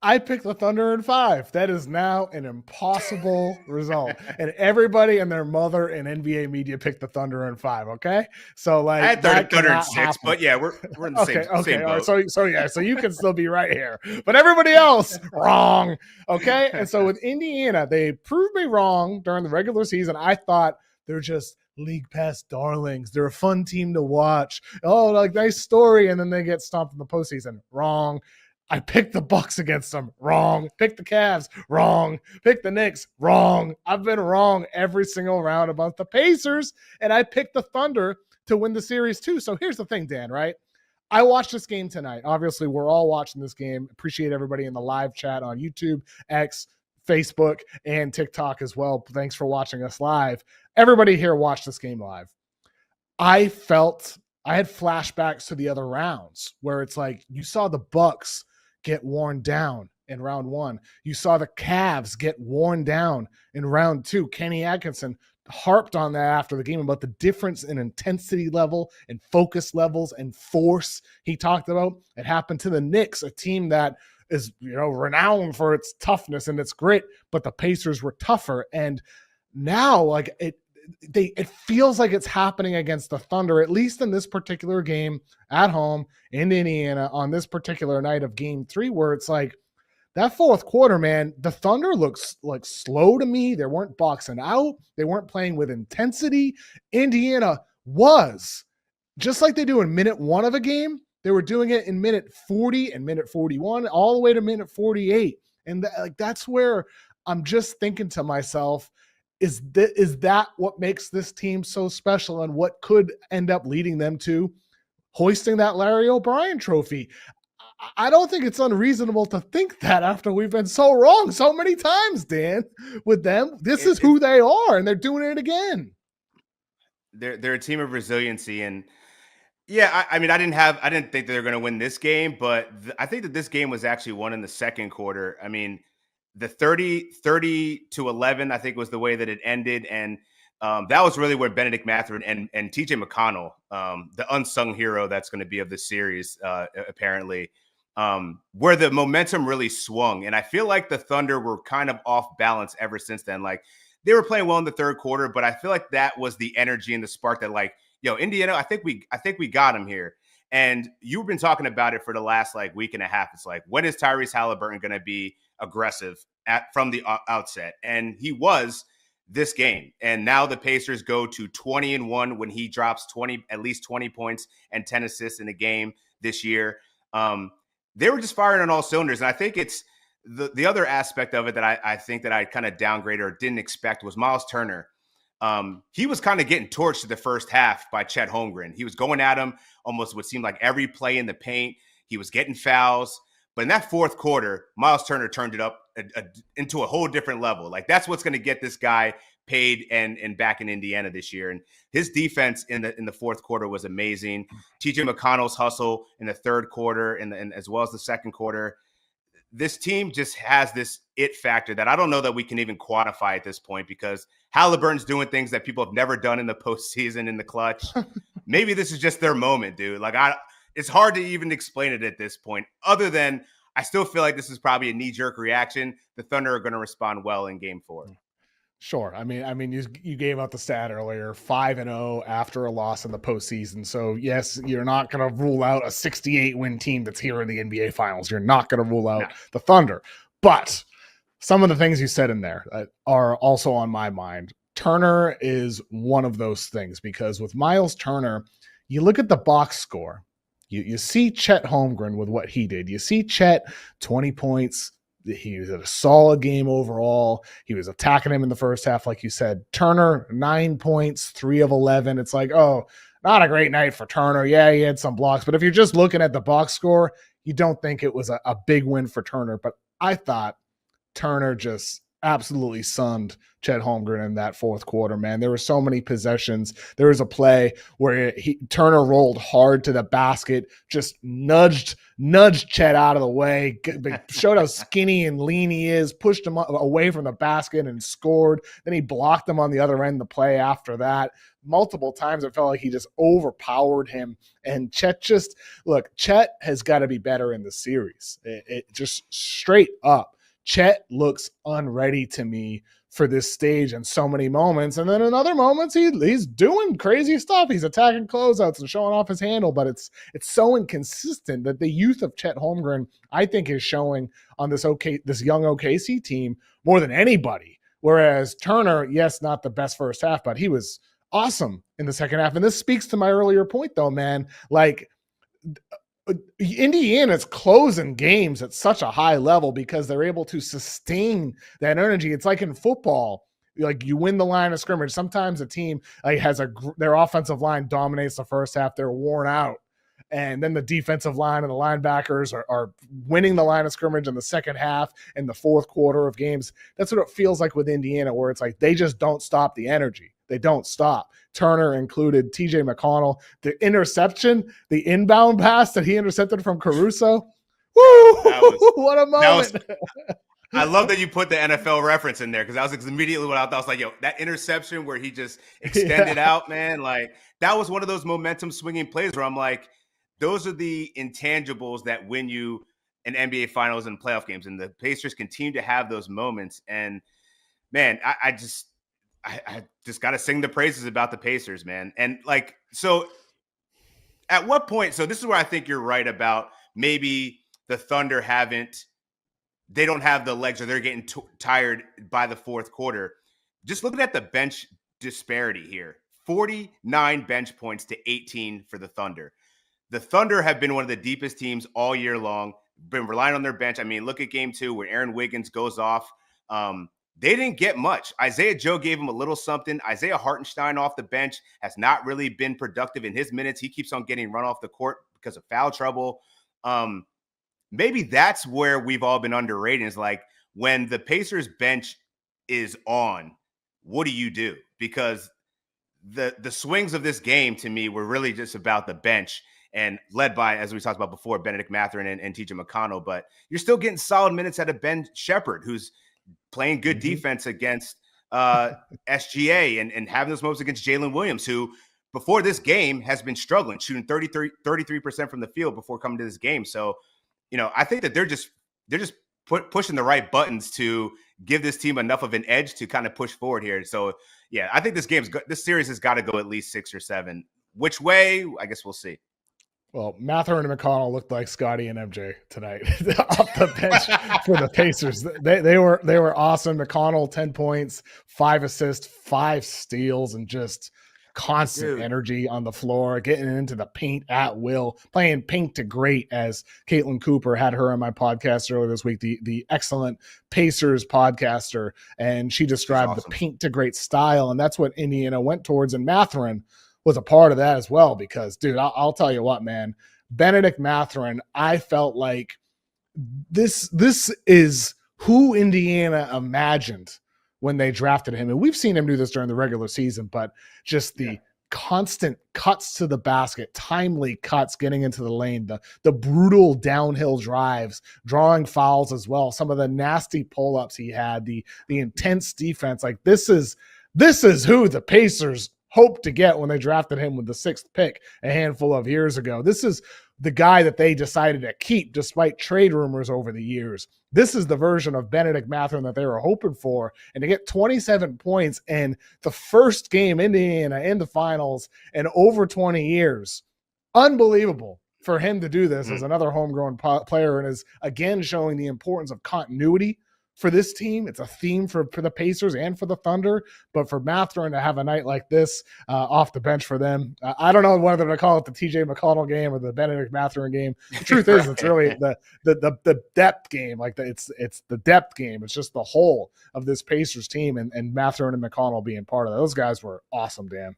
I picked the Thunder in 5. That is now an impossible result. And everybody and their mother in NBA media picked the Thunder in 5. Okay. So I like had that Thunder in cannot 6, happen. but yeah, we're in the Okay. same All right. boat. So you can still be right here, but everybody else wrong. Okay. And so with Indiana, they proved me wrong during the regular season. I thought they're just league pass darlings. They're a fun team to watch. Oh, like nice story. And then they get stomped in the postseason. Wrong. I picked the Bucks against them. Wrong. Picked the Cavs. Wrong. Picked the Knicks. Wrong. I've been wrong every single round about the Pacers, and I picked the Thunder to win the series too. So here's the thing, Dan, right? I watched this game tonight. Obviously, we're all watching this game. Appreciate everybody in the live chat on YouTube, X, Facebook, and TikTok as well. Thanks for watching us live. Everybody here watched this game live. I had flashbacks to the other rounds where it's like you saw the Bucks get worn down in round 1. You saw the Cavs get worn down in round 2. Kenny Atkinson harped on that after the game about the difference in intensity level and focus levels and force he talked about. It happened to the Knicks, a team that is, renowned for its toughness and its grit, but the Pacers were tougher. And now like it feels like it's happening against the Thunder, at least in this particular game at home in Indiana on this particular night of game 3, where it's like that fourth quarter, man, the Thunder looks like slow to me. They weren't boxing out. They weren't playing with intensity. Indiana was, just like they do in minute 1 of a game. They were doing it in minute 40 and minute 41, all the way to minute 48. And that's where I'm just thinking to myself, is that what makes this team so special and what could end up leading them to hoisting that Larry O'Brien trophy? I don't think it's unreasonable to think that after we've been so wrong so many times, Dan, with them. This is who they are, and they're doing it again. They're a team of resiliency, and yeah, I mean, I didn't think they were going to win this game, but I think that this game was actually won in the second quarter. I mean, the 30-11, I think, was the way that it ended. And that was really where Bennedict, Mathurin, and TJ McConnell, the unsung hero that's going to be of the series, apparently, where the momentum really swung. And I feel like the Thunder were kind of off balance ever since then. Like, they were playing well in the third quarter, but I feel like that was the energy and the spark that, like, Indiana, I think we got him here. And you've been talking about it for the last week and a half. It's like, when is Tyrese Haliburton going to be aggressive from the outset? And he was this game. And now the Pacers go to 20-1 when he drops at least 20 points and 10 assists in a game this year. They were just firing on all cylinders. And I think it's the other aspect of it that I think that I kind of downgraded or didn't expect was Myles Turner. He was kind of getting torched to the first half by Chet Holmgren. He was going at him almost what seemed like every play in the paint. He was getting fouls. But in that fourth quarter, Myles Turner turned it up into a whole different level. Like, that's what's going to get this guy paid and back in Indiana this year. And his defense in the fourth quarter was amazing. TJ McConnell's hustle in the third quarter and as well as the second quarter. This team just has this it factor that I don't know that we can even quantify at this point, because Halliburton's doing things that people have never done in the postseason in the clutch. Maybe this is just their moment, dude. Like, it's hard to even explain it at this point, other than I still feel like this is probably a knee-jerk reaction. The Thunder are going to respond well in game 4. Sure. I mean, you gave out the stat earlier, 5-0 after a loss in the postseason. So yes, you're not going to rule out a 68-win team that's here in the NBA Finals. You're not going to rule out the Thunder. But some of the things you said in there are also on my mind. Turner is one of those things, because with Myles Turner, you look at the box score. You see Chet Holmgren with what he did. You see Chet, 20 points. He was at a solid game overall. He was attacking him in the first half, like you said. Turner, 9 points, 3 of 11. It's like, oh, not a great night for Turner. Yeah, he had some blocks. But if you're just looking at the box score, you don't think it was a big win for Turner. But I thought Turner just absolutely sunned Chet Holmgren in that fourth quarter, man. There were so many possessions. There was a play where Turner rolled hard to the basket, just nudged Chet out of the way, showed how skinny and lean he is, pushed him away from the basket and scored. Then he blocked him on the other end of the play after that. Multiple times it felt like he just overpowered him. And Chet Chet has got to be better in the series. It just straight up. Chet looks unready to me for this stage in so many moments. And then in other moments, he's doing crazy stuff. He's attacking closeouts and showing off his handle, but it's so inconsistent that the youth of Chet Holmgren, I think, is showing on this young OKC team more than anybody. Whereas Turner, yes, not the best first half, but he was awesome in the second half. And this speaks to my earlier point, though, man. Like, Indiana's closing games at such a high level because they're able to sustain that energy. It's like in football, like you win the line of scrimmage. Sometimes a team has their offensive line dominates the first half. They're worn out. And then the defensive line and the linebackers are winning the line of scrimmage in the second half and the fourth quarter of games. That's what it feels like with Indiana, where it's like they just don't stop the energy. They don't stop. Turner included, TJ McConnell, the interception, the inbound pass that he intercepted from Caruso. Woo! What a moment. I love that you put the NFL reference in there because that was immediately what I thought. I was like, yo, that interception where he just extended out, man, like that was one of those momentum swinging plays where I'm like, those are the intangibles that win you in NBA finals and playoff games. And the Pacers continue to have those moments. And man, I just got to sing the praises about the Pacers, man. And like, so at what point, so this is where I think you're right about maybe the Thunder they don't have the legs or they're getting tired by the fourth quarter. Just looking at the bench disparity here, 49 bench points to 18 for the Thunder. The Thunder have been one of the deepest teams all year long, been relying on their bench. I mean, look at game 2 where Aaron Wiggins goes off. They didn't get much. Isaiah Joe gave him a little something. Isaiah Hartenstein off the bench has not really been productive in his minutes. He keeps on getting run off the court because of foul trouble. Maybe that's where we've all been underrated is like when the Pacers bench is on, what do you do? Because the swings of this game to me were really just about the bench and led by, as we talked about before, Bennedict, Mathurin, and TJ McConnell. But you're still getting solid minutes out of Ben Shepherd, who's playing good defense against SGA and having those moments against Jalen Williams, who before this game has been struggling, shooting 33% from the field before coming to this game. So, you know, I think that they're just pushing the right buttons to give this team enough of an edge to kind of push forward here. So, yeah, I think this series has got to go at least 6 or 7. Which way? I guess we'll see. Well, Mathurin and McConnell looked like Scotty and MJ tonight off the bench for the Pacers. They were awesome. McConnell, 10 points, 5 assists, 5 steals, and just constant energy on the floor, getting into the paint at will, playing paint to great, as Caitlin Cooper had her on my podcast earlier this week, the excellent Pacers podcaster, and she described the paint to great style, and that's what Indiana went towards, and Mathurin was a part of that as well because, dude, I'll tell you what, man, Bennedict Mathurin, I felt like this is who Indiana imagined when they drafted him. And we've seen him do this during the regular season, but just the constant cuts to the basket, timely cuts, getting into the lane, the brutal downhill drives, drawing fouls as well, some of the nasty pull-ups he had, the intense defense. Like this is who the Pacers hoped to get when they drafted him with the 6th pick a handful of years ago. This is the guy that they decided to keep despite trade rumors over the years. This is the version of Bennedict Mathurin that they were hoping for. And to get 27 points in the first game Indiana in the finals in over 20 years, unbelievable for him to do this as another homegrown player, and is again showing the importance of continuity for this team. It's a theme for the Pacers and for the Thunder, but for Mathurin to have a night like this off the bench for them, I don't know whether to call it the TJ McConnell game or the Bennedict Mathurin game. The truth is, it's really the depth game. Like it's the depth game. It's just the whole of this Pacers team, and Mathurin and McConnell being part of it. Those guys were awesome, Dan.